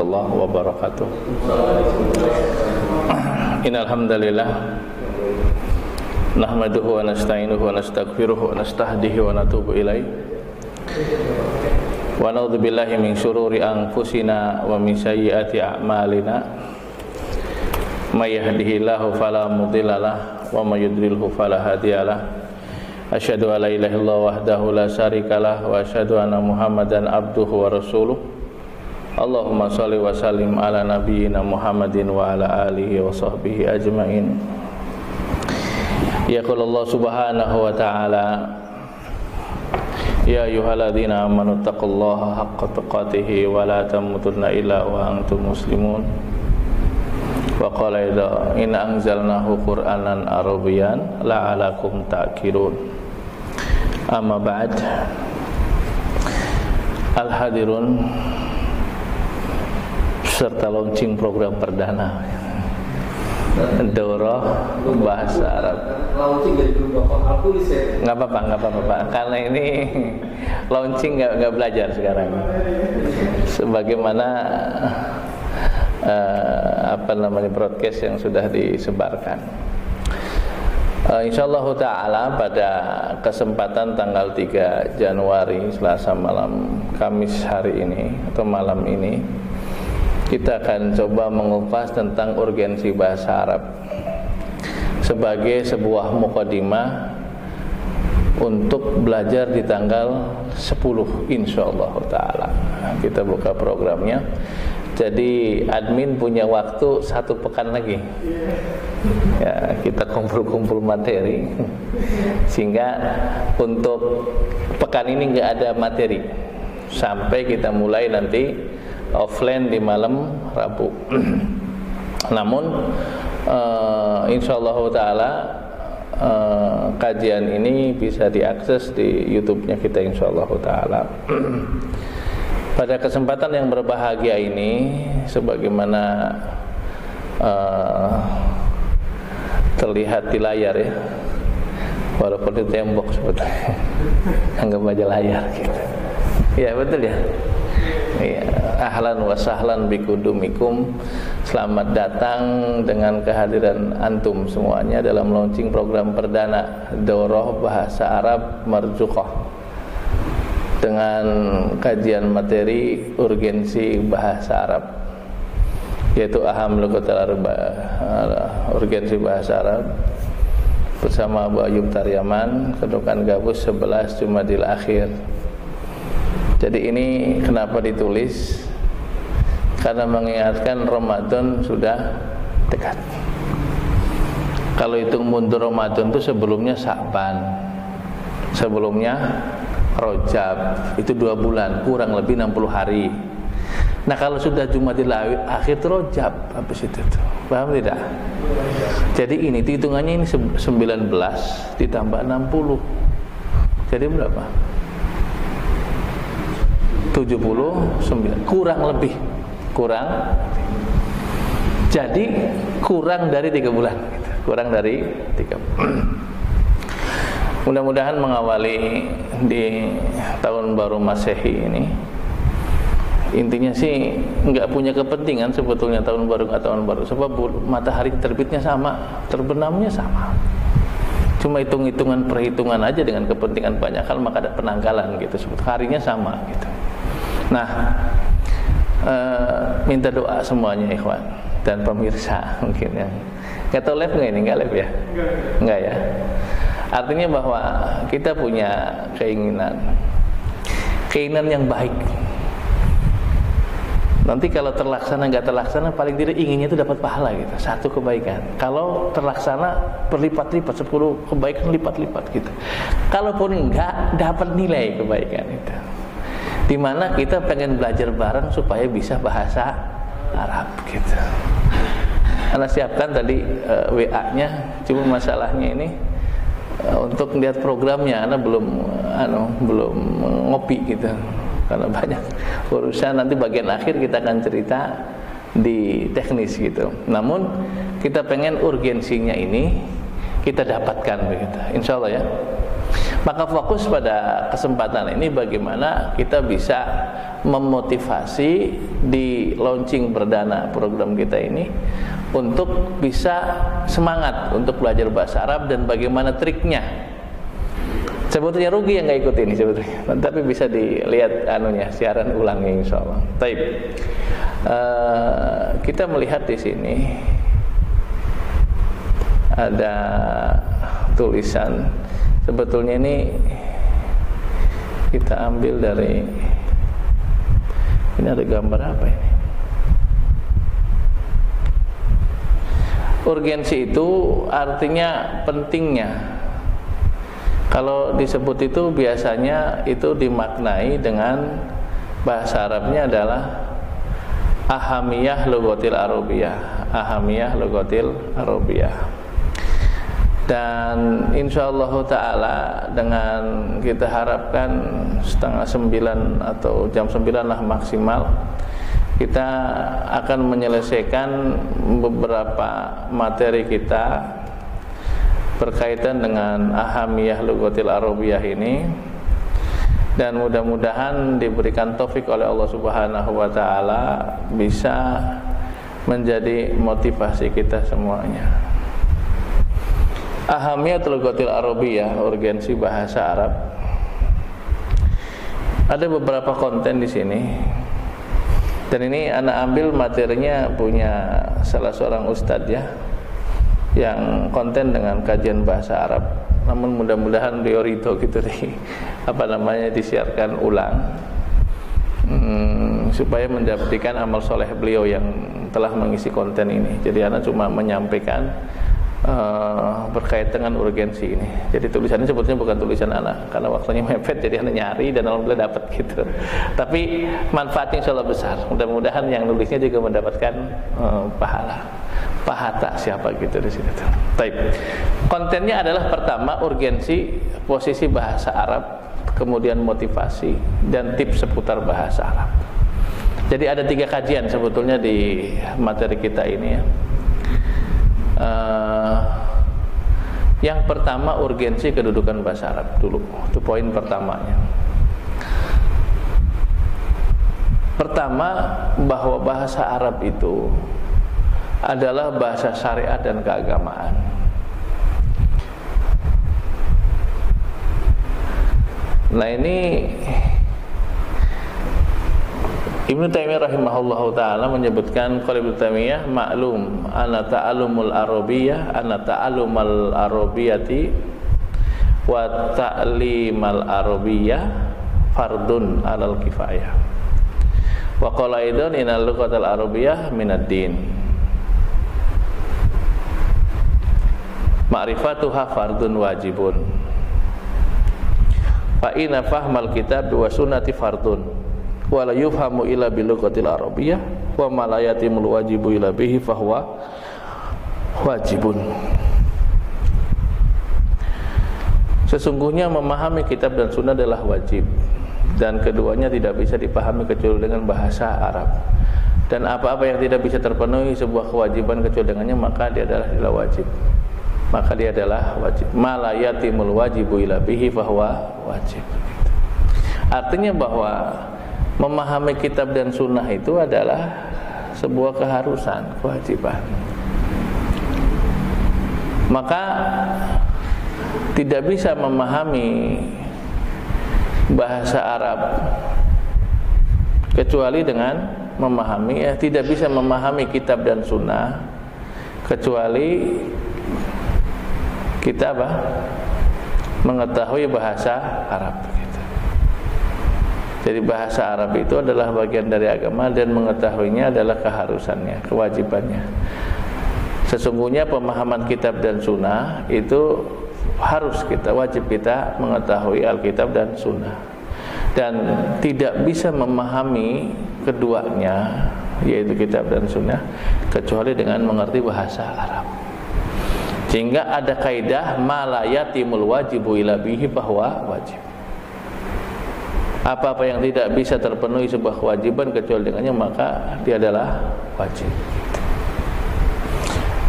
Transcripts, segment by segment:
warahmatullahi wabarakatuh. Innal hamdalillah nahmaduhu wa nasta'inuhu wa nastaghfiruhu wa nastahdihi wa natubu ilaih. Wa na'udzu billahi min syururi anfusina wa min sayyiati a'malina. May yahdihillahu fala mudhillalah wa may yudlilhu fala hadiyalah. Asyhadu an la ilaha illallah wahdahu la syarikalah wa asyhadu anna Muhammadan abduhu wa rasuluh. Allahumma shalli wa sallim ala nabiyyina Muhammadin wa ala alihi wa sahbihi ajmain. Yaqul Allah subhanahu wa ta'ala, ya ayyuhalladzina amanu taqullaha haqqa tuqatih wa la tamutunna illa wa antum muslimun. Wa qala idza in anzalnahu qur'anan arabiyyan la'alakum ta'qilun. Amma ba'd. Al-hadirun serta launching program perdana Daurah Bahasa Arab. Launching dari dulu Bapak tulis ya. Enggak apa-apa Pak. Karena ini launching enggak belajar sekarang. Sebagaimana broadcast yang sudah disebarkan. Insyaallah taala pada kesempatan tanggal 3 Januari Selasa malam, Kamis hari ini atau malam ini, kita akan coba mengupas tentang urgensi bahasa Arab sebagai sebuah mukadimah untuk belajar di tanggal 10 insyaallah taala. Kita buka programnya. Jadi admin punya waktu 1 pekan lagi. Ya, kita kumpul-kumpul materi sehingga untuk pekan ini enggak ada materi sampai kita mulai nanti offline di malam Rabu. Namun insyaallah taala kajian ini bisa diakses di YouTube-nya kita insyaallah taala. Pada kesempatan yang berbahagia ini, sebagaimana terlihat di layar ya, walaupun di tembok sebetulnya, anggap aja layar gitu. Ya betul ya. Ya, ahlan wa sahlan bikudumikum. Selamat datang dengan kehadiran antum semuanya dalam launching program perdana Daurah Bahasa Arab Marzuqah dengan kajian materi urgensi bahasa Arab, yaitu aham lugatul arba'ah, urgensi bahasa Arab, bersama Abu Ayyub Taryaman, Kedukan Gabus 11 Jumadil Akhir. Jadi ini kenapa ditulis? Karena mengingatkan Ramadan sudah dekat. Kalau hitung mundur Ramadan itu sebelumnya Sya'ban, sebelumnya Rajab, itu 2 bulan, kurang lebih 60 hari. Nah kalau sudah Jumadil Akhir itu Rajab habis itu tuh. Paham tidak? Jadi ini hitungannya ini 19 ditambah 60. Jadi berapa? 79, kurang lebih. Jadi kurang dari 3 bulan gitu. Kurang dari 3 bulan. Mudah-mudahan mengawali di tahun baru Masehi ini, intinya sih nggak punya kepentingan sebetulnya tahun baru nggak tahun baru, sebab matahari terbitnya sama, terbenamnya sama. Cuma perhitungan aja dengan kepentingan banyak hal, maka ada penanggalan gitu, sebut harinya sama gitu. Nah, minta doa semuanya ikhwan dan pemirsa mungkin yang nggak tahu live nggak ini, nggak live ya? Nggak ya? Artinya bahwa kita punya keinginan yang baik. Nanti kalau terlaksana nggak terlaksana, paling tidak inginnya itu dapat pahala gitu, 1 kebaikan. Kalau terlaksana berlipat-lipat, 10 kebaikan lipat-lipat gitu. Kalaupun enggak, dapat nilai kebaikan itu. Dimana kita pengen belajar bareng supaya bisa bahasa Arab gitu. Anda siapkan tadi WA-nya, cuma masalahnya ini untuk lihat programnya, Anda belum ngopi gitu, karena banyak urusan. Nanti bagian akhir kita akan cerita di teknis gitu. Namun kita pengen urgensinya ini kita dapatkan begitu. Insya Allah ya. Maka fokus pada kesempatan ini bagaimana kita bisa memotivasi di launching perdana program kita ini untuk bisa semangat untuk belajar bahasa Arab dan bagaimana triknya. Sebetulnya rugi yang nggak ikut ini sebetulnya, tapi bisa dilihat siaran ulangnya insya Allah. Taib. Kita melihat di sini ada tulisan. Sebetulnya ini kita ambil dari, ini ada gambar apa ini? Urgensi itu artinya pentingnya. Kalau disebut itu biasanya itu dimaknai dengan bahasa Arabnya adalah ahamiyah lugatil arabiyah, ahamiyah lugatil arabiyah. Dan insyaallah ta'ala dengan kita harapkan 8:30 atau jam 9 lah maksimal, kita akan menyelesaikan beberapa materi kita berkaitan dengan ahamiyah lugatil arabiyah ini. Dan mudah-mudahan diberikan taufik oleh Allah Subhanahu wa ta'ala bisa menjadi motivasi kita semuanya. Ahamiyatul lughatil arabiyyah, urgensi bahasa Arab. Ada beberapa konten di sini. Dan ini anak ambil materinya punya salah seorang ustadz ya, yang konten dengan kajian bahasa Arab. Namun mudah-mudahan beliau ridho gitu deh, disiarkan ulang, supaya mendapatkan amal soleh beliau yang telah mengisi konten ini. Jadi anak cuma menyampaikan berkait dengan urgensi ini. Jadi tulisannya sebetulnya bukan tulisan anak, karena waktunya mepet, jadi anak nyari dan alhamdulillah dapat gitu. Tapi manfaatnya insyaallah besar. Mudah-mudahan yang nulisnya juga mendapatkan pahala. Pahata siapa gitu di situ. Baik. Kontennya adalah pertama urgensi posisi bahasa Arab, kemudian motivasi dan tips seputar bahasa Arab. Jadi ada 3 kajian sebetulnya di materi kita ini ya. Yang pertama urgensi kedudukan bahasa Arab dulu. Itu poin pertamanya. Pertama, bahwa bahasa Arab itu adalah bahasa syariat dan keagamaan. Nah ini Ibnu Taimiyah rahimahullahu taala menyebutkan, qala Ibnu Taimiyah maklum anna ta'allumul arabiyyah anna ta'allumal arabiyyati wa ta'limal arabiyyah fardun 'alal kifayah. Wa qala aidan innal lughatal arabiyyah minad din. Ma'rifatuha fardun wajibun. Fa inna fahmal kitab wa sunnati fardun. Wa la yufhamu illa bil lughatil arabiyyah wa ma la yatimul wajibu illa bihi fahuwa wajibun. Sesungguhnya memahami kitab dan sunnah adalah wajib, dan keduanya tidak bisa dipahami kecuali dengan bahasa Arab. Dan apa-apa yang tidak bisa terpenuhi sebuah kewajiban kecuali dengannya, maka dia adalah wajib. Maka dia adalah wajib. Ma la yatimul wajibu illa bihi fahuwa wajib. Artinya bahwa memahami kitab dan sunnah itu adalah sebuah keharusan, kewajiban. Maka tidak bisa memahami bahasa Arab kecuali dengan memahami, tidak bisa memahami kitab dan sunnah kecuali kita mengetahui bahasa Arab. Jadi bahasa Arab itu adalah bagian dari agama dan mengetahuinya adalah keharusannya, kewajibannya. Sesungguhnya pemahaman kitab dan sunnah itu harus kita, wajib kita mengetahui Alkitab dan sunnah. Dan tidak bisa memahami keduanya, yaitu kitab dan sunnah, kecuali dengan mengerti bahasa Arab. Sehingga ada kaidah ma la yatimul wajibu illa bihi bahwa wajib. Apa-apa yang tidak bisa terpenuhi sebuah kewajiban kecuali dengannya, maka dia adalah wajib.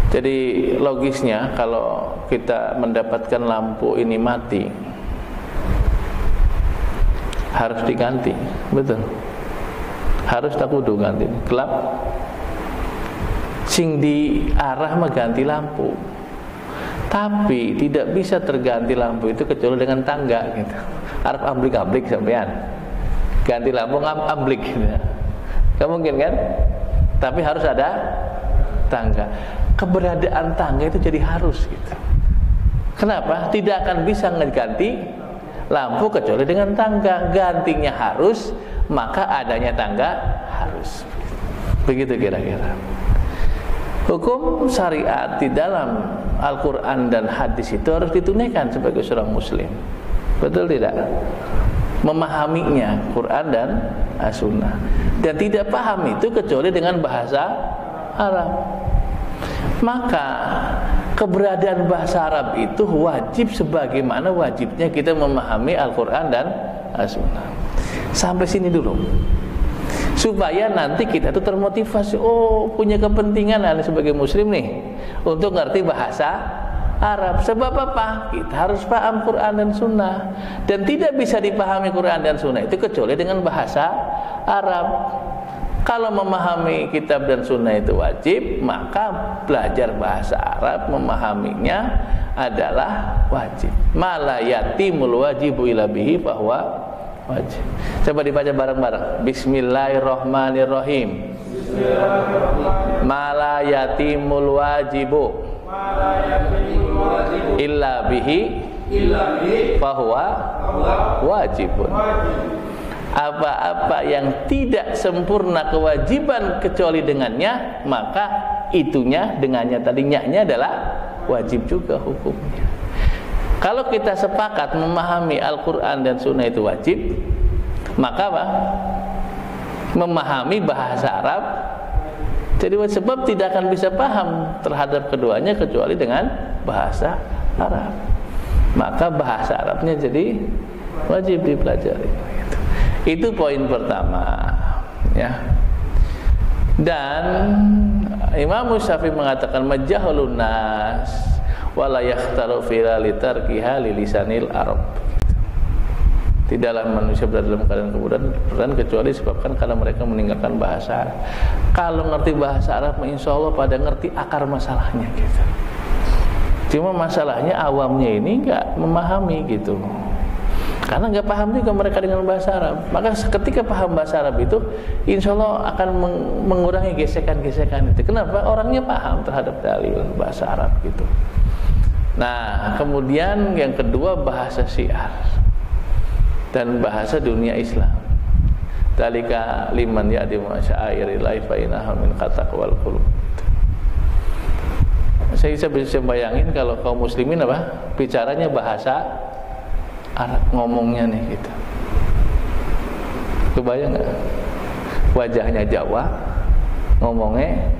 Jadi logisnya kalau kita mendapatkan lampu ini mati, harus diganti, betul. Harus tak kudu ganti, gelap. Sing di arah mengganti lampu. Tapi tidak bisa terganti lampu itu kecuali dengan tangga gitu. Arep amblik-amblik sampean. Ganti lampu amblik gitu. Gak mungkin kan? Tapi harus ada tangga. Keberadaan tangga itu jadi harus gitu. Kenapa? Tidak akan bisa ngeganti lampu kecuali dengan tangga. Gantinya harus, maka adanya tangga harus. Begitu kira-kira. Hukum syariat di dalam Al-Quran dan hadis itu harus ditunaikan sebagai seorang muslim. Betul tidak? Memahaminya Quran dan As-Sunnah. Dan tidak paham itu kecuali dengan bahasa Arab. Maka keberadaan bahasa Arab itu wajib sebagaimana wajibnya kita memahami Al-Quran dan As-Sunnah. Sampai sini dulu, supaya nanti kita itu termotivasi. Oh, punya kepentingan sebagai muslim nih untuk ngerti bahasa Arab. Sebab apa? Kita harus paham Quran dan Sunnah. Dan tidak bisa dipahami Quran dan Sunnah itu kecuali dengan bahasa Arab. Kalau memahami kitab dan Sunnah itu wajib, maka belajar bahasa Arab, memahaminya adalah wajib. Mala yatimul wajibu ila bihi bahwa wajib. Coba dibaca bareng-bareng. Bismillahirrahmanirrahim. Mala yatimul wajibu illa bihi bahwa wajibun. Apa-apa yang tidak sempurna kewajiban kecuali dengannya, maka itunya dengannya tadi nyaknya adalah wajib juga hukumnya. Kalau kita sepakat memahami Al-Quran dan Sunnah itu wajib, maka apa? Memahami bahasa Arab. Jadi sebab tidak akan bisa paham terhadap keduanya kecuali dengan bahasa Arab. Maka bahasa Arabnya jadi wajib dipelajari. Itu poin pertama, ya. Dan Imam Syafi'i mengatakan majahulun nas wala yakhtaru fi litarkiha lisanil Arab. Tidaklah manusia berada dalam keadaan kebodohan kecuali disebabkan karena mereka meninggalkan bahasa Arab. Kalau ngerti bahasa Arab, insya Allah pada ngerti akar masalahnya gitu. Cuma masalahnya awamnya ini nggak memahami gitu. Karena nggak paham juga mereka dengan bahasa Arab. Maka ketika paham bahasa Arab itu, insya Allah akan mengurangi gesekan-gesekan itu. Kenapa? Orangnya paham terhadap dalil bahasa Arab gitu. Nah, kemudian yang kedua bahasa syiar dan bahasa dunia Islam. Dalika liman ya'di masya'irillahi fa innaha min qataqwal qulub. Saya bisa bayangin kalau kaum muslimin apa? Bicaranya bahasa Arab, ngomongnya nih gitu. Kebayang nggak? Wajahnya Jawa, ngomongnya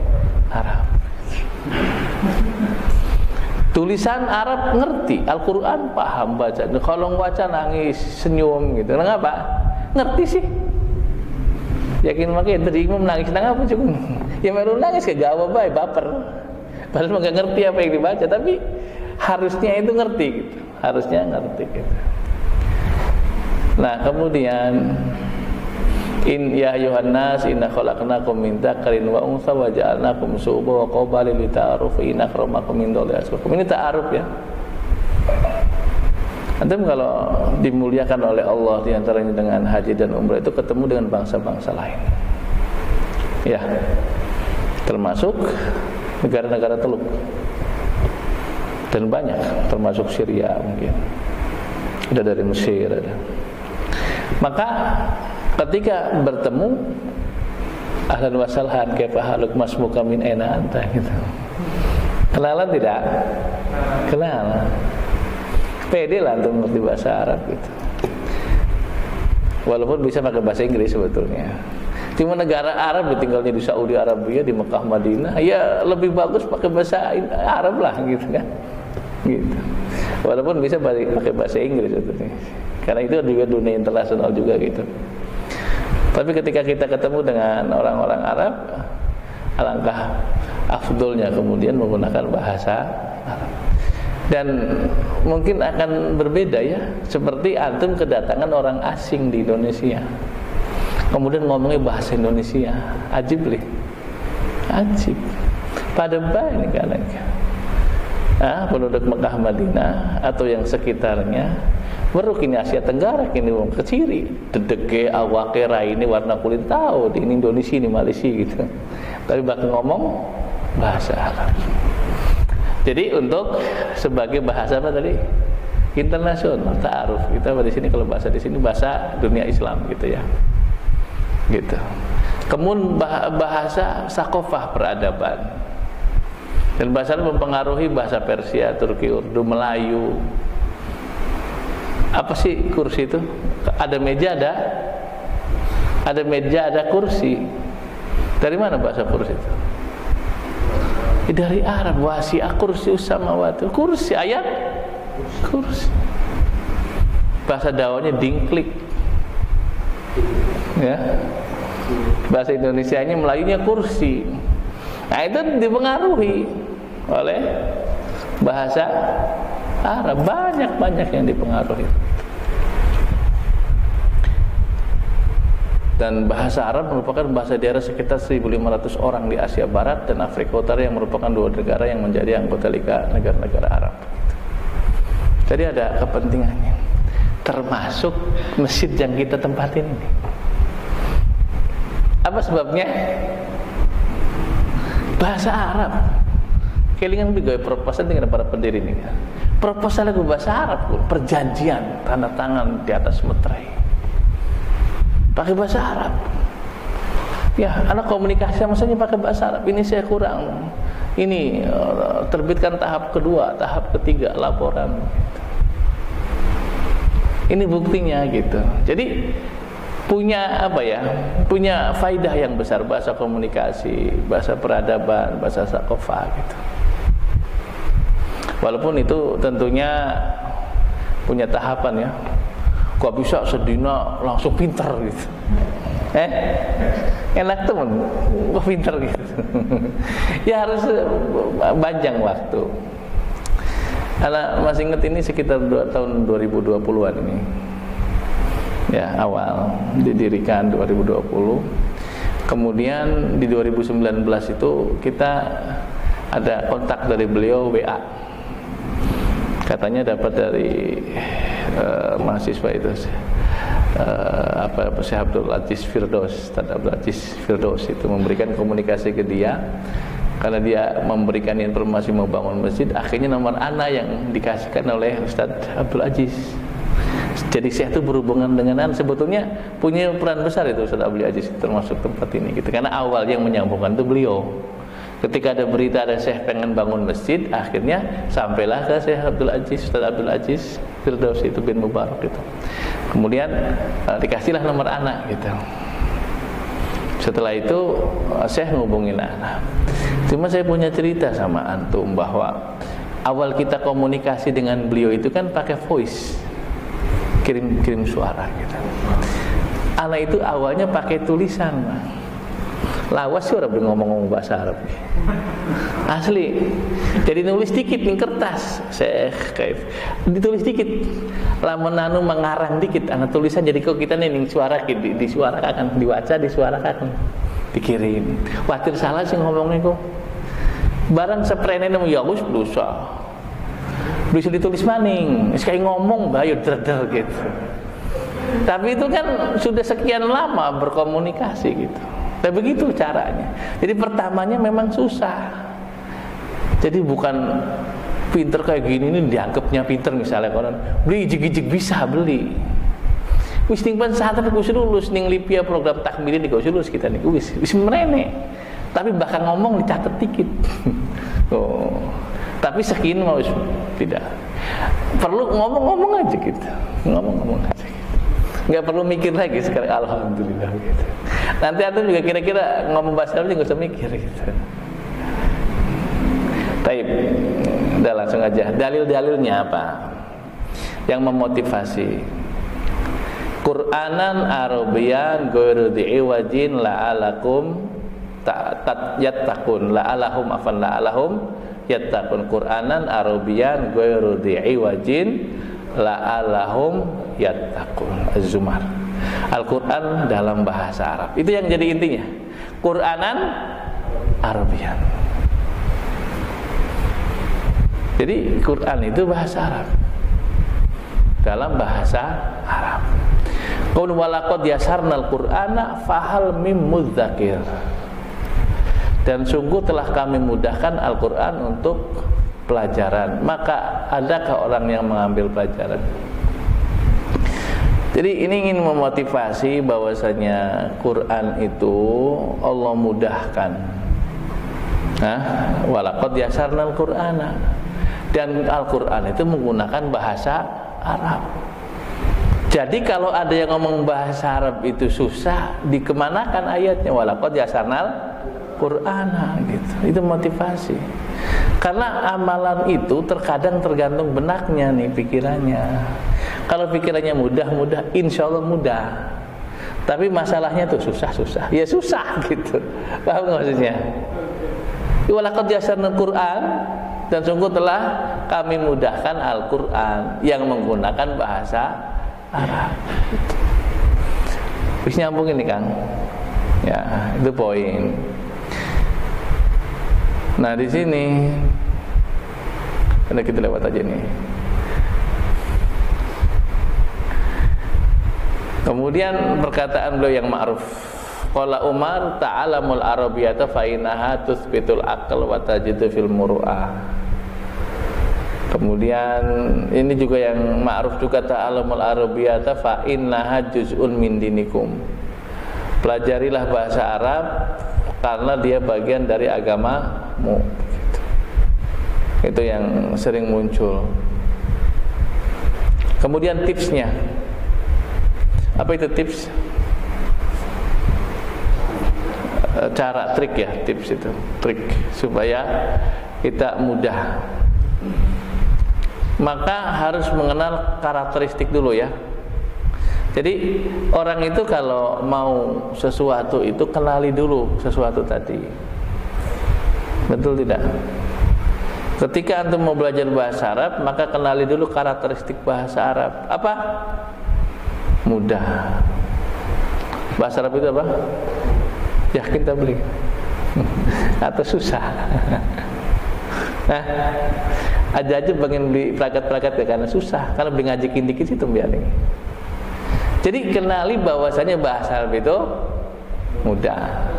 Arab. Tulisan Arab ngerti, Al-Quran paham baca. Kalau baca nangis, senyum gitu. Kenapa? Ngerti sih. Yakin makanya tadi imam nangis apa cukup? Ya baru nangis ke gawa baik baper. Padahal nggak ngerti apa yang dibaca, tapi harusnya itu ngerti gitu. Harusnya ngerti gitu. Nah, kemudian ya ayuhan nas inna khalaqnakum min dzakarin wa untha wa ja'alnakum syu'uban wa qabaila lita'arufu inna akramakum indallahi atqakum. Ini ta'aruf ya. Antum kalau dimuliakan oleh Allah di antaranya dengan haji dan umrah itu ketemu dengan bangsa-bangsa lain. Ya. Termasuk negara-negara Teluk. Dan banyak, termasuk Syria mungkin. Ada dari Mesir ada. Maka ketika bertemu ahlan wa sahlan kaifa haluk masmuka min aina anta gitu. Kenalan tidak? Kenalan. Pede lah untuk mengerti bahasa Arab gitu. Walaupun bisa pakai bahasa Inggris sebetulnya. Cuma negara Arab tinggalnya di Saudi Arabia, di Mekah, Madinah, ya lebih bagus pakai bahasa Arab lah gitu kan. Gitu. Walaupun bisa pakai bahasa Inggris sebetulnya. Karena itu juga dunia internasional juga gitu. Tapi ketika kita ketemu dengan orang-orang Arab, alangkah afdolnya kemudian menggunakan bahasa Arab. Dan mungkin akan berbeda ya, seperti antum kedatangan orang asing di Indonesia, kemudian ngomongnya bahasa Indonesia, ajib lih, ajib. Pada ini kan penduduk Mekah Madinah atau yang sekitarnya, baru kini Asia Tenggara kini wong keciri, dedeke awake ini warna kulit tahu di Indonesia ini Malaysia gitu, tapi bakal ngomong bahasa Arab. Jadi untuk sebagai bahasa apa tadi? Internasional, ta'aruf. Kita di sini kalau bahasa di sini bahasa dunia Islam gitu ya. Gitu. Kemudian bahasa sakofah peradaban. Dan bahasa Arab mempengaruhi bahasa Persia, Turki, Urdu, Melayu. Apa sih kursi itu? Ada meja ada meja, ada kursi. Dari mana bahasa kursi itu? Dari Arab, wasi'a kursius samawati, kursi, ayat kursi. Bahasa Dawanya dingklik ya. Bahasa Indonesianya, Melayunya kursi. Nah itu dipengaruhi oleh bahasa Arab, banyak yang dipengaruhi. Dan bahasa Arab merupakan bahasa daerah sekitar 1.500 orang di Asia Barat dan Afrika Utara, yang merupakan dua negara yang menjadi anggota Liga Negara-Negara Arab. Jadi ada kepentingannya, termasuk masjid yang kita tempatin ini. Apa sebabnya? Bahasa Arab. Kelingan bigoy proposal dengan para pendiri ini. Proposalnya bahasa Arab, perjanjian tanda tangan di atas meterai. Pakai bahasa Arab. Ya, anak komunikasi sama saya pakai bahasa Arab. Ini saya kurang. Ini terbitkan tahap kedua, tahap ketiga laporan. Ini buktinya gitu. Jadi punya apa ya? Punya faidah yang besar bahasa komunikasi, bahasa peradaban, bahasa sakofah gitu. Walaupun itu tentunya punya tahapan ya. Kok bisa sedina langsung pinter gitu? Enak temen, kok pinter gitu? Ya harus panjang waktu. Anak masih ingat ini sekitar tahun 2020-an ini. Ya, awal didirikan 2020. Kemudian di 2019 itu kita ada kontak dari beliau WA. Katanya dapat dari mahasiswa itu Syekh Abdul Aziz Firdaus, Ustaz Abdul Aziz Firdaus itu memberikan komunikasi ke dia karena dia memberikan informasi mau bangun masjid. Akhirnya nomor anak yang dikasihkan oleh Ustaz Abdul Aziz. Jadi Syekh itu berhubungan dengan anak, sebetulnya punya peran besar itu Ustaz Abdul Aziz termasuk tempat ini gitu. Karena awal yang menyambungkan itu beliau. Ketika ada berita ada Syekh pengen bangun masjid, akhirnya sampailah ke Syekh Abdul Aziz, Ustaz Abdul Aziz Firdaus itu bin Mubarak gitu. Kemudian dikasihlah nomor anak gitu. Setelah itu Syekh ngubungin anak. Cuma saya punya cerita sama antum bahwa awal kita komunikasi dengan beliau itu kan pakai voice, kirim suara gitu. Anak itu awalnya pakai tulisan, lawas sih orang ngomong bahasa Arab asli. Jadi nulis dikit nih kertas, Syekh kaif ditulis dikit, lamun anu mengarang dikit anak tulisan. Jadi kok kita nih suara disuarakan, dibaca disuarakan, dikirim. Khawatir salah sih ngomongnya kok. Barang seprene nemu ya wis bisa ditulis maning, sekali ngomong bayu der gitu. Tapi itu kan sudah sekian lama berkomunikasi gitu. Dan begitu caranya. Jadi pertamanya memang susah. Jadi bukan pinter kayak gini ini dianggapnya pinter misalnya konon beli ijik-ijik bisa beli. Wis ning pan saat aku lulus ning Lipia program takmiri di lulus kita nih wis merene. Tapi bahkan ngomong dicatat dikit. Oh. Tapi sekian mau tidak. Perlu ngomong-ngomong aja gitu. Ngomong-ngomong aja gitu. Enggak perlu mikir lagi sekarang alhamdulillah gitu. Nanti antum juga kira-kira ngomong bahasa Arab enggak usah mikir gitu. Baik. Udah langsung aja. Dalil-dalilnya apa? Yang memotivasi. Qur'anan Arabian ghairu di'iwajin la'alakum yattaqun la'alahum yattaqun Qur'anan Arabian ghairu dhi'i wajin la'alahum yattaqun. Az-Zumar. Al-Qur'an dalam bahasa Arab. Itu yang jadi intinya. Qur'anan Arabian. Jadi Quran itu bahasa Arab. Dalam bahasa Arab. Qul walaqad yasarnal Qur'ana fahal mim mudzakir. Dan sungguh telah kami mudahkan Al-Qur'an untuk pelajaran. Maka adakah orang yang mengambil pelajaran? Jadi ini ingin memotivasi bahwasanya Quran itu Allah mudahkan. Walaqad yasarnal Qur'ana. Dan Al-Qur'an itu menggunakan bahasa Arab. Jadi kalau ada yang ngomong bahasa Arab itu susah, dikemanakan ayatnya? Walaqad yasarnal Qur'ana gitu. Itu motivasi. Karena amalan itu terkadang tergantung benaknya nih, pikirannya. Kalau pikirannya mudah, insya Allah mudah. Tapi masalahnya tuh susah. Ya susah gitu. Paham gak maksudnya? Walaqad yasarnal Qur'an, dan sungguh telah kami mudahkan Al-Qur'an yang menggunakan bahasa Arab. Bisa nyambung ini Kang? Ya, itu poin. Nah di sini, ada kita lewat aja nih. Kemudian perkataan beliau yang ma'ruf. Qala Umar ta'alamul arabiyyata fa innaha tuthbitul aql wa tajidu fil muru'ah. Kemudian ini juga yang ma'ruf juga, ta'alamul arabiyyata fa innaha juz'un min dinikum. Pelajarilah bahasa Arab karena dia bagian dari agamamu. Itu yang sering muncul. Kemudian tipsnya. Apa itu tips? Cara, trik ya, tips itu. Trik supaya kita mudah. Maka harus mengenal karakteristik dulu ya. Jadi orang itu kalau mau sesuatu itu kenali dulu sesuatu tadi. Betul tidak? Ketika antum mau belajar bahasa Arab, maka kenali dulu karakteristik bahasa Arab. Apa? Mudah. Bahasa Arab itu apa? Yakin tabligh. Atau susah. Nah, aja pengen beli plakat-plakat ya, karena susah. Karena beli ngaji dikit itu biarin. Jadi kenali bahwasanya bahasa Arab itu mudah.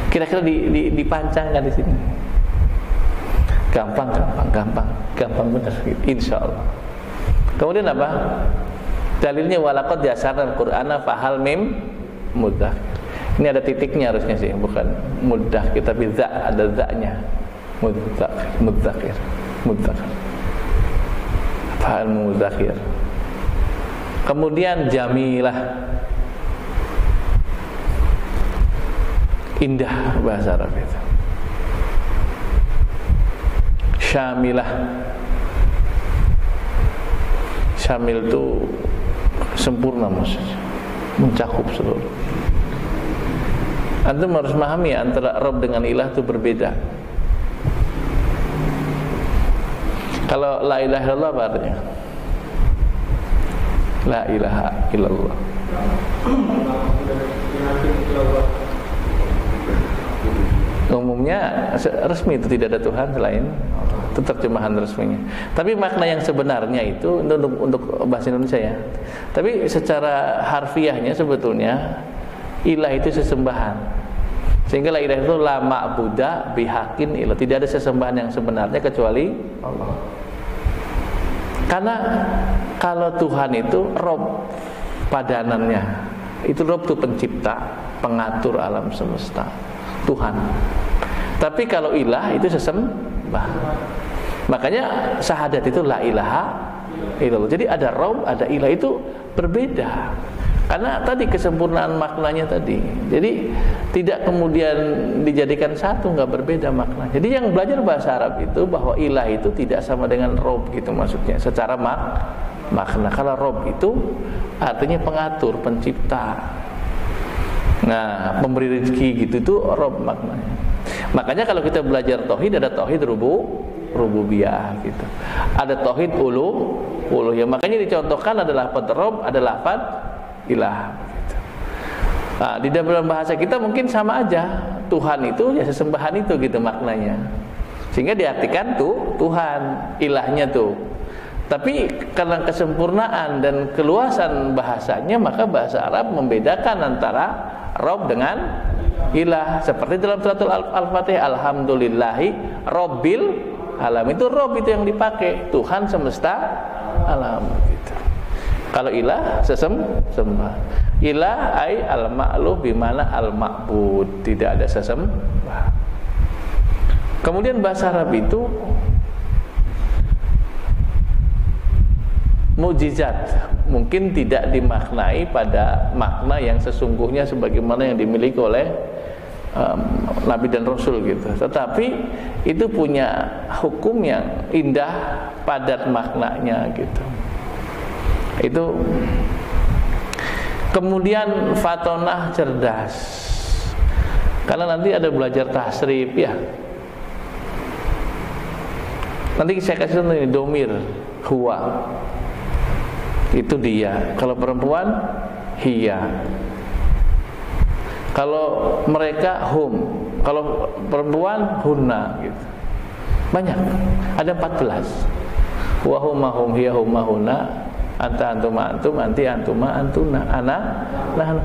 Kira-kira dipancangkan di sini. Gampang benar. Insya Allah. Kemudian apa? Dalilnya walaqad yasarnal Qur'ana fahal mim mudah. Ini ada titiknya harusnya sih, bukan mudah kita bisa ada za-nya. Mudzakir. Fahal mudzakir. Kemudian jamilah, indah bahasa Arab itu. Syamilah, syamil itu sempurna maksudnya, mencakup seluruh. Antum harus memahami antara Rabb dengan ilah itu berbeda. Kalau la ilaha illallah apa artinya? La ilaha illallah. Umumnya resmi itu tidak ada Tuhan selain Allah. Itu terjemahan resminya. Tapi makna yang sebenarnya itu untuk bahasa Indonesia ya. Tapi secara harfiahnya sebetulnya ilah itu sesembahan. Sehingga la ilaha itu la ma'buda bihaqqin ilah. Tidak ada sesembahan yang sebenarnya kecuali Allah. Karena kalau Tuhan itu Rob padanannya. Itu Rob itu pencipta, pengatur alam semesta. Tuhan. Tapi kalau ilah itu sesembah. Makanya syahadat itu la ilaha illallah. Jadi ada Rob, ada ilah, itu berbeda. Karena tadi kesempurnaan maknanya tadi. Jadi tidak kemudian dijadikan satu, enggak berbeda makna. Jadi yang belajar bahasa Arab itu bahwa ilah itu tidak sama dengan Rob gitu maksudnya secara makna. Kalau Rob itu artinya pengatur, pencipta. Nah, pemberi rezeki gitu itu Rabb maknanya. Makanya kalau kita belajar tauhid, ada tauhid rububiyah gitu. Ada tauhid uluhiyah. Makanya dicontohkan ada lafaz Rabb, ada lafaz ilah gitu. Nah, di dalam bahasa kita mungkin sama aja. Tuhan itu ya sesembahan itu gitu maknanya. Sehingga diartikan tuh Tuhan, ilahnya tuh. Tapi karena kesempurnaan dan keluasan bahasanya, maka bahasa Arab membedakan antara Rabb dengan ilah. Seperti dalam surat Al-Fatihah, alhamdulillahi rabbil alamin. Itu Rabb itu yang dipakai, Tuhan semesta alam gitu. Kalau ilah sesembah. Ilah ay al-ma'luh bimana al-ma'bud, tidak ada sesembah. Kemudian bahasa Arab itu mukjizat, mungkin tidak dimaknai pada makna yang sesungguhnya sebagaimana yang dimiliki oleh Nabi dan Rasul gitu. Tetapi itu punya hukum yang indah, padat maknanya gitu. Itu. Kemudian fatonah, cerdas. Karena nanti ada belajar tasrif ya. Nanti saya kasih contoh ini, domir, huwa. Itu dia. Kalau perempuan, hiya. Kalau mereka, hum. Kalau perempuan, hunna gitu. Banyak. Ada 14. Wa huma hum, hiya huma hunna. Anta antuma antum, anti antuma antuna, ana nah.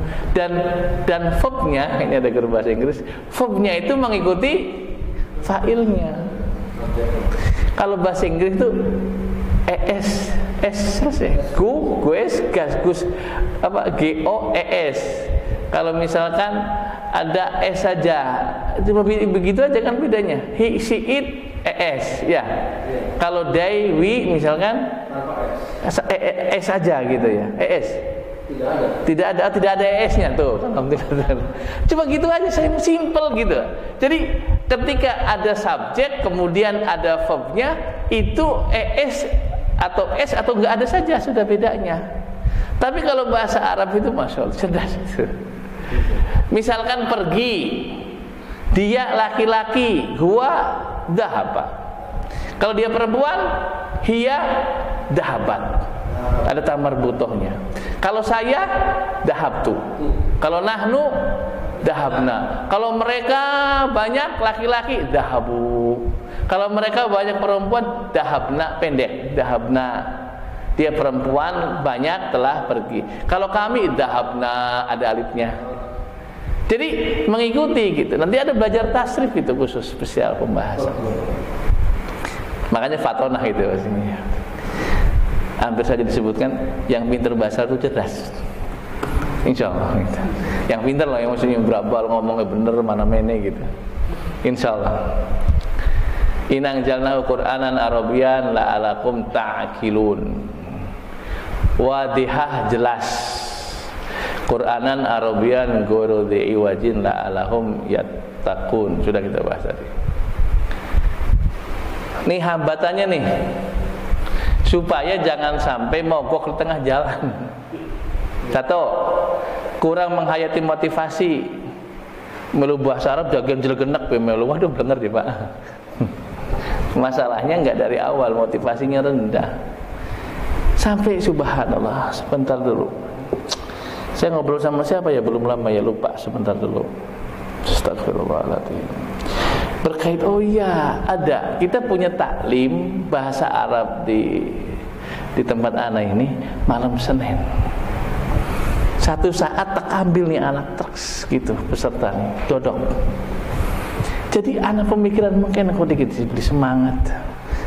Dan verbnya, ini ada guru bahasa Inggris, verbnya itu mengikuti fa'ilnya. Kalau bahasa Inggris itu gues, gus, apa, GOES. Kalau misalkan ada S saja, cuma begitu aja kan bedanya. He, she, it, ES, ya. Kalau they, we, misalkan S saja gitu ya, ES. Tidak ada ES-nya tuh. Cuma gitu aja, simple gitu. Jadi ketika ada subjek, kemudian ada verbnya, itu ES atau S atau enggak ada saja, sudah bedanya. Tapi kalau bahasa Arab itu masya Allah cerdas itu. Misalkan pergi, dia laki-laki, huwa dhahaba. Kalau dia perempuan, hiya dhahabat. Ada tamar butohnya. Kalau saya, dahabtu. Kalau nahnu, dahabna. Kalau mereka banyak laki-laki, dahabu. Kalau mereka banyak perempuan, dahabna, pendek, dahabna. Dia perempuan banyak telah pergi. Kalau kami, dahabna, ada alifnya. Jadi mengikuti gitu. Nanti ada belajar tasrif gitu khusus spesial pembahasan. Makanya fatonah itu maksudnya. Hampir saja disebutkan yang pintar bahasa itu cerdas. Insya Allah gitu. Yang pintar loh, yang maksudnya berabal ngomongnya bener mana mene gitu. Insya Allah. Inang jalna Qur'anan Arabian la'alakum ta'qilun. Wadihah jelas. Qur'anan Arabian goro dei wajin la'alahum yattaqun. Sudah kita bahas tadi. Nih hambatannya nih, supaya jangan sampai mogok di tengah jalan. Satu, kurang menghayati motivasi. Melu bahasa Arab jagan jelegenek melu. Waduh bener deh Pak. Masalahnya enggak dari awal, motivasinya rendah. Sampai subhanallah, sebentar dulu. Saya ngobrol sama siapa ya, belum lama ya, lupa, sebentar dulu. Astagfirullahaladzim. Berkait, oh iya, ada. Kita punya taklim bahasa Arab di tempat anak ini malam Senin. Satu saat tak ambil nih anak traks gitu peserta nih, dodok. Jadi anak pemikiran mungkin aku dikit beli semangat.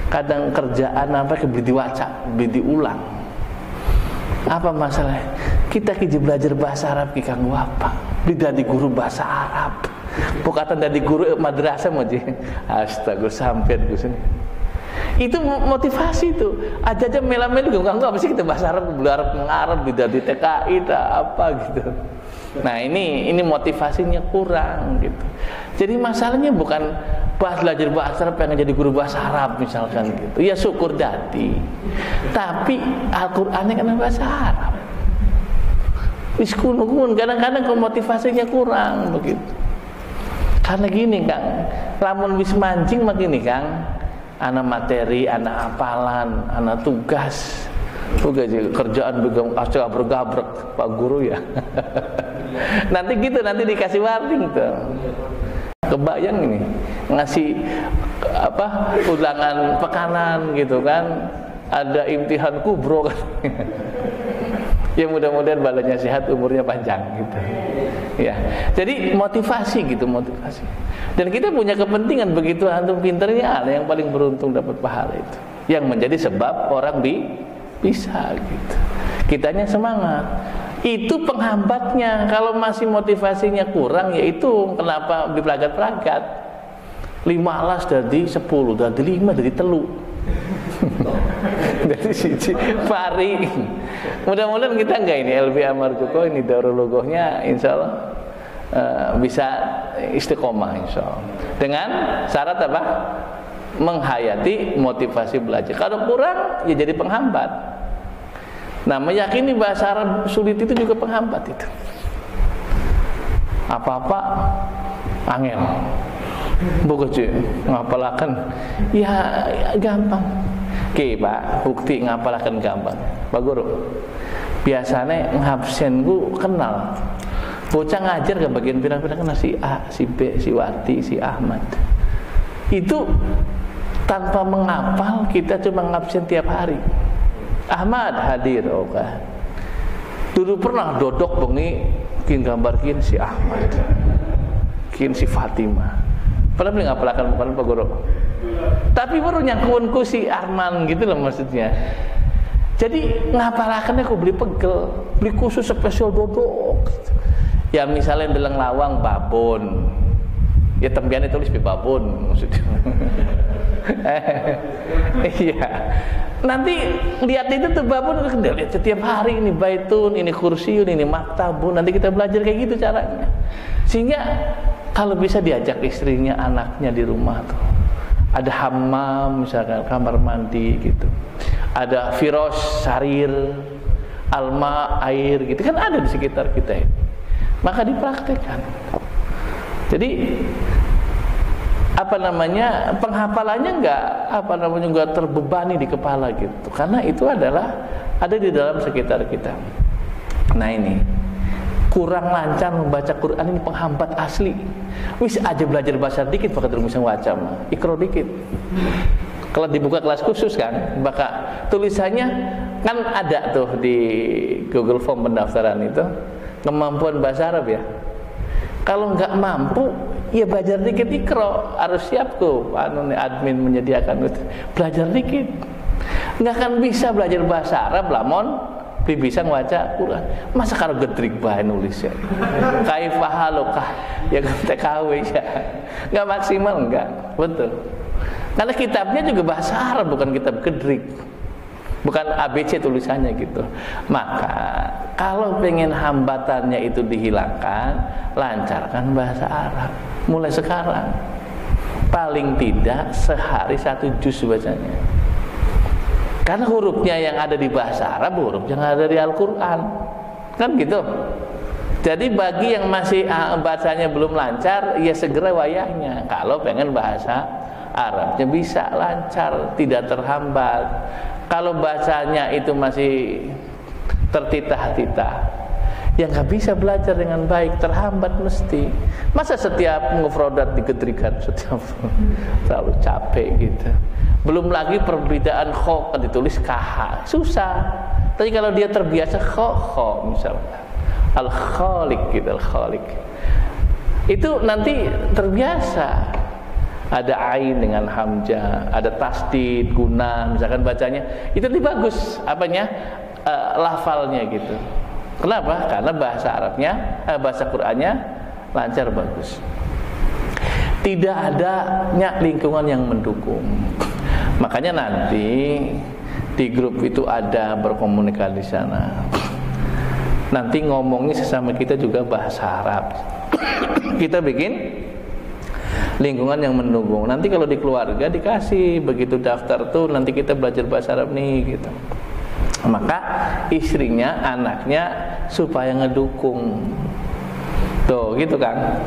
Kadang kerjaan apa beli diwaca, beli diulang. Apa masalah? Kita kiji belajar bahasa Arab ki kanggo apa? Beli dari guru bahasa Arab. Bukan dari guru madrasah moji. Astaga sampean Gus. Itu motivasi itu. Aja mela-meli ganggu apa sih kita bahasa Arab, belajar Arab di TKI apa gitu. Nah, ini motivasinya kurang gitu. Jadi masalahnya bukan belajar bahasa Arab pengen jadi guru bahasa Arab misalkan gitu. Ya syukur dadi. Tapi Al-Qur'annya kan bahasa Arab. Wis kunun kadang-kadang motivasinya kurang begitu. Karena gini Kang, lamun wis mancing begini Kang, ana materi, ana hafalan, ana tugas kerjaan bergabrek Pak Guru ya. Nanti gitu, nanti dikasih warning tuh. Kebayang ini ngasih ulangan pekanan gitu kan, ada imtihan kubro kan. Ya mudah-mudahan balanya sehat, umurnya panjang gitu. Ya. Jadi motivasi gitu, motivasi. Dan kita punya kepentingan begitu antum pinternya ada yang paling beruntung dapat pahala itu. Yang menjadi sebab orang bisa gitu. Kitanya semangat. Itu penghambatnya. Kalau masih motivasinya kurang, yaitu kenapa dipelagat-pelagat. 5 alas dari 10, dari 5, dari telu. Dari siji pari. Mudah-mudahan kita enggak ini LB Amarjuko ini daurologohnya insyaallah bisa istiqomah insyaallah. Dengan syarat apa? Menghayati motivasi belajar. Kalau kurang ya jadi penghambat. Nah, meyakini bahasa Arab sulit itu juga penghambat itu. Apa-apa angel. Bogoce ngapalakan ya gampang. Oke Pak, bukti ngapalakan gampang. Pak Guru, biasanya ngabsen ku kenal. Bocah ngajar ke bagian pirang-pirang kenal si A, si B, si Wati, si Ahmad. Itu tanpa menghafal kita cuma ngabsen tiap hari. Ahmad hadir, oke. Dulu pernah dodok bengi kin gambarkin si Ahmad, kin si Fatimah. Padahal beli ngapalakan bukan Pak Guru. Tapi baru nyangkuanku si Arman gitu loh maksudnya. Jadi ngapalakannya aku beli pegel, beli khusus spesial dodok. Ya misalnya dalam lawang babon, ya tembiannya tulis babon maksudnya. Iya. Nanti lihat itu tuh babon, lihat setiap hari ini baitun, ini kursiun, ini maktabun. Nanti kita belajar kayak gitu caranya. Sehingga kalau bisa diajak istrinya, anaknya di rumah tuh. Ada hammam misalkan, kamar mandi gitu. Ada firos, sarir, alma, air gitu. Kan ada di sekitar kita ini. Maka dipraktekkan. Jadi penghafalannya enggak terbebani di kepala gitu. Karena itu adalah ada di dalam sekitar kita. Nah ini kurang lancar membaca Quran ini penghambat asli. Wis aja belajar bahasa dikit pakai terus bisa baca ikro dikit. Kalau dibuka kelas khusus kan, maka tulisannya kan ada tuh di Google Form pendaftaran itu kemampuan bahasa Arab ya. Kalau nggak mampu, ya belajar dikit ikro, harus siap tuh admin menyediakan itu. Belajar dikit. Nggak akan bisa belajar bahasa Arab lamon bisa membaca Quran. Masa karo gedrik bae nulis ya. Kaifa halukah? Ya TKW ya. Enggak maksimal enggak. Betul. Karena kitabnya juga bahasa Arab bukan kitab gedrik. Bukan ABC tulisannya gitu. Maka kalau pengen hambatannya itu dihilangkan, lancarkan bahasa Arab. Mulai sekarang. Paling tidak sehari 1 juz bacanya. Karena hurufnya yang ada di bahasa Arab, huruf yang ada di Al-Quran. Kan gitu. Jadi bagi yang masih bacanya belum lancar, ya segera wayahnya. Kalau pengen bahasa Arabnya bisa lancar, tidak terhambat. Kalau bacanya itu masih tertitah-titah, ya nggak bisa belajar dengan baik, terhambat mesti. Masa setiap mufradat digedrikan setiap terlalu capek gitu. Belum lagi perbedaan kho kan ditulis kh, susah. Tapi kalau dia terbiasa kho misalnya al-khaliq gitu, al-khaliq itu nanti terbiasa. Ada ain dengan hamzah, ada tasdid, guna, misalkan bacanya itu lebih bagus apanya lafalnya gitu. Kenapa? Karena bahasa Arabnya, bahasa Qur'annya lancar bagus. Tidak adanya lingkungan yang mendukung. Makanya nanti di grup itu ada berkomunikasi di sana. Nanti ngomongnya sesama kita juga bahasa Arab. Kita bikin lingkungan yang mendukung. Nanti kalau di keluarga dikasih begitu daftar tuh nanti kita belajar bahasa Arab nih gitu. Maka istrinya, anaknya supaya ngedukung. Tuh, gitu kan.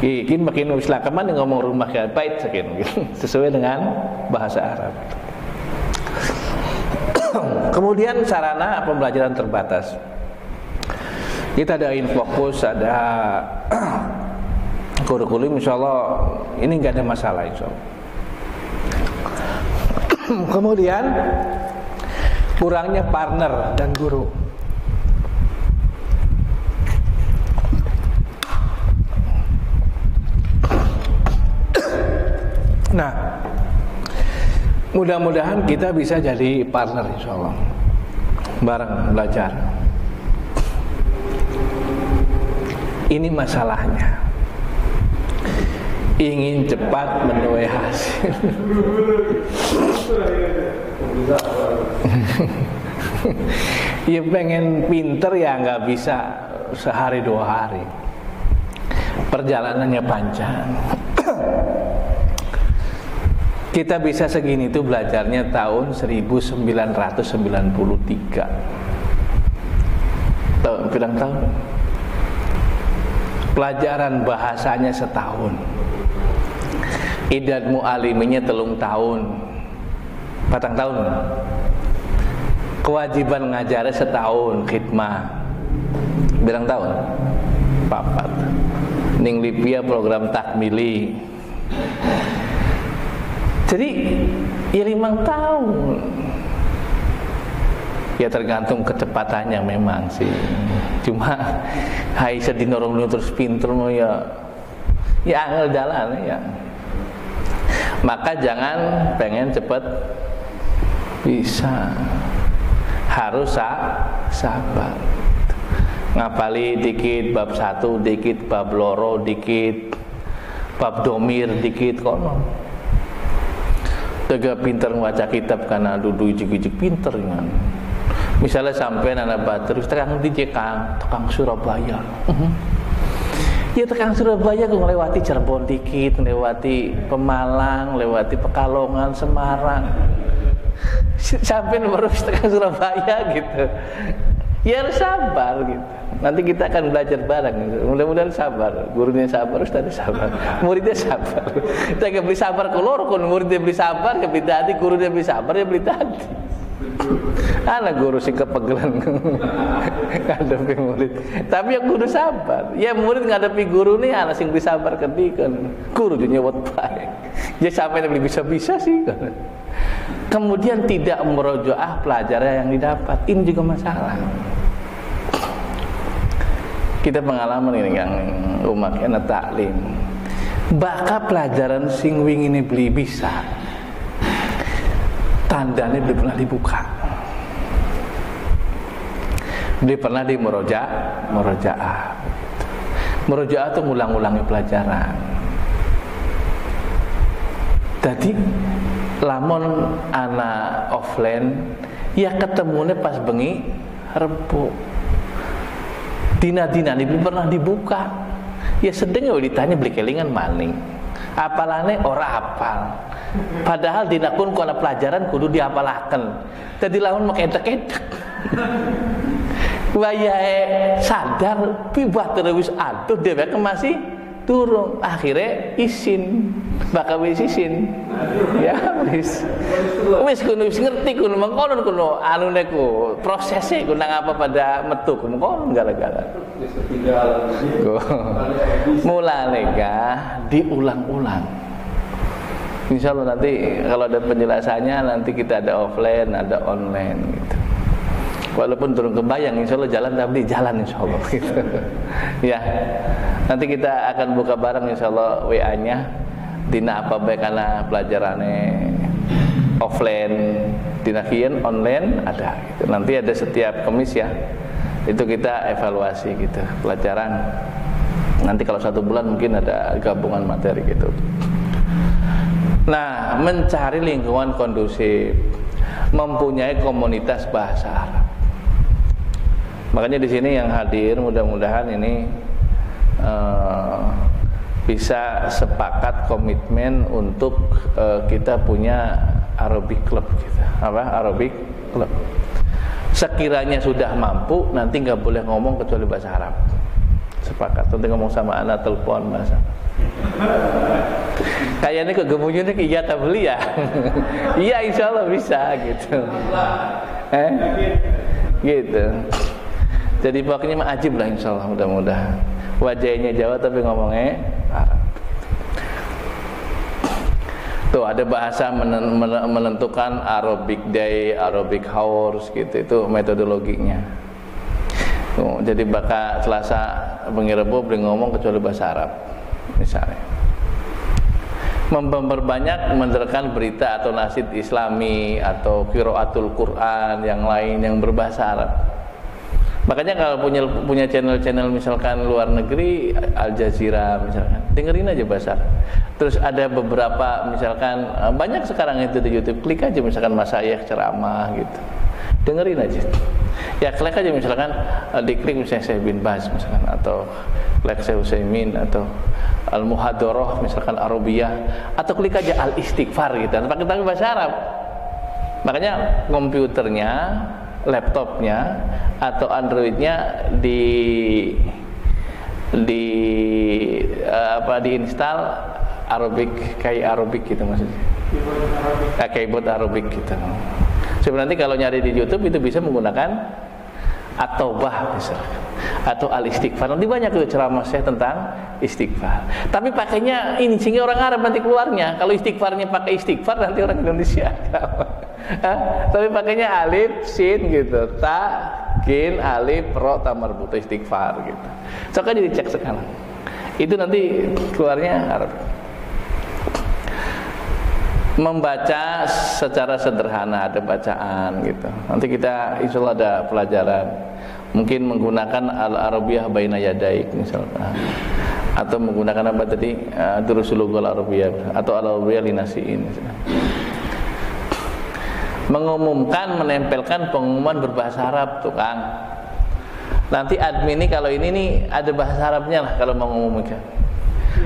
Ini makin uslakaman ngomong rumah kayak bait sekian, sesuai dengan bahasa Arab. Kemudian sarana pembelajaran terbatas. Kita ada Infokus, ada kurikulum, insyaallah ini nggak ada masalah insyaallah. Kemudian kurangnya partner dan guru. Nah, mudah-mudahan kita bisa jadi partner insyaallah, bareng belajar. Ini masalahnya, ingin cepat menuai hasil. Ya pengen pinter ya nggak bisa sehari dua hari, perjalanannya panjang. Kita bisa segini itu belajarnya tahun 1993. Bilang tahun. Pelajaran bahasanya setahun. Idad mu'aliminya 3 tahun. 4 tahun. Kewajiban ngajarnya setahun, khidmah. Bilang tahun? 4. Ning Libya program takmili. Jadi ya 5 tahun. Ya tergantung kecepatannya memang sih. Cuma Aisyah dinorong terus pinter mau ya angel jalan ya. Maka jangan pengen cepet bisa. Harus sabar. Ngapali dikit bab 1, dikit bab loro, dikit bab domir, dikit kono. Tega pinter membaca kitab karena duduk ijik-ijik pinter kan. Misalnya sampai anak batur terang di tekang Surabaya. Ya tekang Surabaya gue ngelewati Cirebon dikit, lewati Pemalang, lewati Pekalongan, Semarang. Sampai baru tekang Surabaya gitu. Ya harus sabar gitu. Nanti kita akan belajar bareng. Mudah-mudahan sabar. Gurunya sabar, ustadz sabar, muridnya sabar. Kita gak beli sabar kolor, kon muridnya beli sabar, gak beli tadi, gurunya beli sabar, ya beli tadi. Anak guru sih kepegelan ngadepi murid. Tapi yang guru sabar. Ya murid ngadepi guru nih anak sing beli sabar ketikan. Guru nyewot baik. Ya sampai beli bisa-bisa sih kan. Kemudian tidak merojoah pelajaran yang didapat. Ini juga masalah. Kita pengalaman ini yang umat kena taklim. Baka pelajaran sing wing ini beli bisa. Tandanya belum pernah dibuka. Belum pernah di murojaah. Murojaah itu ngulang-ulangi pelajaran. Jadi lamun anak offline ya ketemunya pas bengi Rebo. Dina-dina ini belum pernah dibuka. Ya sedeng ya ditanya beli kelingan maning. Apalane ora apal. Padahal dina kun kana pelajaran kudu diapalaken. Dadi lamun make edek-edek. Wayahe sadar pibah terus aduh dheweke masih durung. Akhirnya isin. Bakal wis isin. Ya wis. Wis kudu ngerti kudu mengkono kudu anune ku prosesnya ku nang apa pada metu ku mengkono gara-gara. Mulane kah diulang-ulang. Insyaallah nanti kalau ada penjelasannya nanti kita ada offline, ada online gitu. Walaupun turun kebayang insyaallah jalan tapi jalan insyaallah gitu. Ya. Nanti kita akan buka bareng insyaallah WA-nya dina apa baik kana pelajarannya offline, dina kieu online ada gitu. Nanti ada setiap Kamis ya. Itu kita evaluasi gitu pelajaran. Nanti kalau 1 bulan mungkin ada gabungan materi gitu. Nah, mencari lingkungan kondusif, mempunyai komunitas bahasa Arab. Makanya di sini yang hadir mudah-mudahan ini bisa sepakat komitmen untuk kita punya Arabic Club gitu. Apa? Arabic Club. Sekiranya sudah mampu, nanti nggak boleh ngomong kecuali bahasa Arab. Sepakat. Nanti ngomong sama anak telepon bahasa. Kayaknya kegemunya nih iya tak beli ya. Iya insya Allah bisa gitu. Gitu. Jadi pokoknya mah ajib lah insya Allah, mudah-mudahan. Wajahnya Jawa tapi ngomongnya Arab. Tuh ada bahasa menentukan Arabic Day, Arabic Hours gitu, itu metodologinya. Tuh, jadi bakal Selasa bengi Rebo boleh ngomong kecuali bahasa Arab misalnya. Memperbanyak mendengarkan berita atau nasyid Islami atau qiraatul Quran yang lain yang berbahasa Arab. Makanya kalau punya channel-channel misalkan luar negeri, Al Jazeera misalkan, dengerin aja bahasa Arab. Terus ada beberapa misalkan banyak sekarang itu di YouTube, klik aja misalkan masyayikh ceramah gitu, dengerin aja. Ya klik aja misalkan diklik misalnya Syekh bin Baz misalkan, atau klik Syekh Utsaimin atau Al Muhadharah misalkan Arabiyah, atau klik aja Al Istighfar gitu, pakai bahasa Arab. Makanya komputernya, laptopnya atau Androidnya diinstal Arabic, kayak Arabic gitu maksudnya. Keyboard Arabic gitu. Sebenarnya nanti kalau nyari di YouTube itu bisa menggunakan At-Taubah misalkan, atau Al-Istighfar. Nanti banyak tuh ceramah saya tentang istighfar. Tapi pakainya ini sehingga orang Arab nanti keluarnya. Kalau istighfarnya pakai istighfar nanti orang Indonesia. Tapi pakainya alif, sin gitu, ta, kin, alif, ro, ta marbuta, istighfar gitu. Soalnya dicek sekarang. Itu nanti keluarnya Arab. Membaca secara sederhana, ada bacaan gitu. Nanti kita insya Allah ada pelajaran. Mungkin menggunakan Al-Arabiyah Baina Yadaik misalnya, atau menggunakan apa tadi, Durusul Lughal Arabiyah atau Al-Arabiyah Linasiin misalnya. Mengumumkan, menempelkan pengumuman berbahasa Arab tuh Kang. Nanti admin ini kalau ini nih ada bahasa Arabnya lah kalau mengumumkan.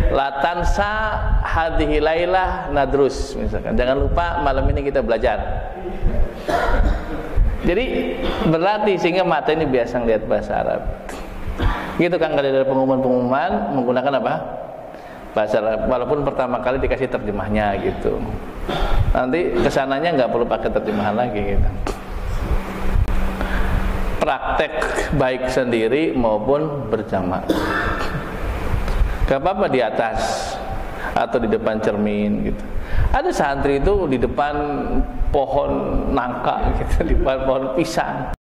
La tansa hadhihi lailah nadrus misalkan. Jangan lupa malam ini kita belajar. Jadi berlatih sehingga mata ini biasa ngelihat bahasa Arab. Gitu kan, kalau ada pengumuman-pengumuman menggunakan apa? Bahasa Arab. Walaupun pertama kali dikasih terjemahnya gitu. Nanti kesananya nggak perlu pakai terjemahan lagi gitu. Praktek baik sendiri maupun berjamaah. Gak apa-apa di atas atau di depan cermin gitu. Ada santri itu di depan pohon nangka gitu, di depan pohon pisang.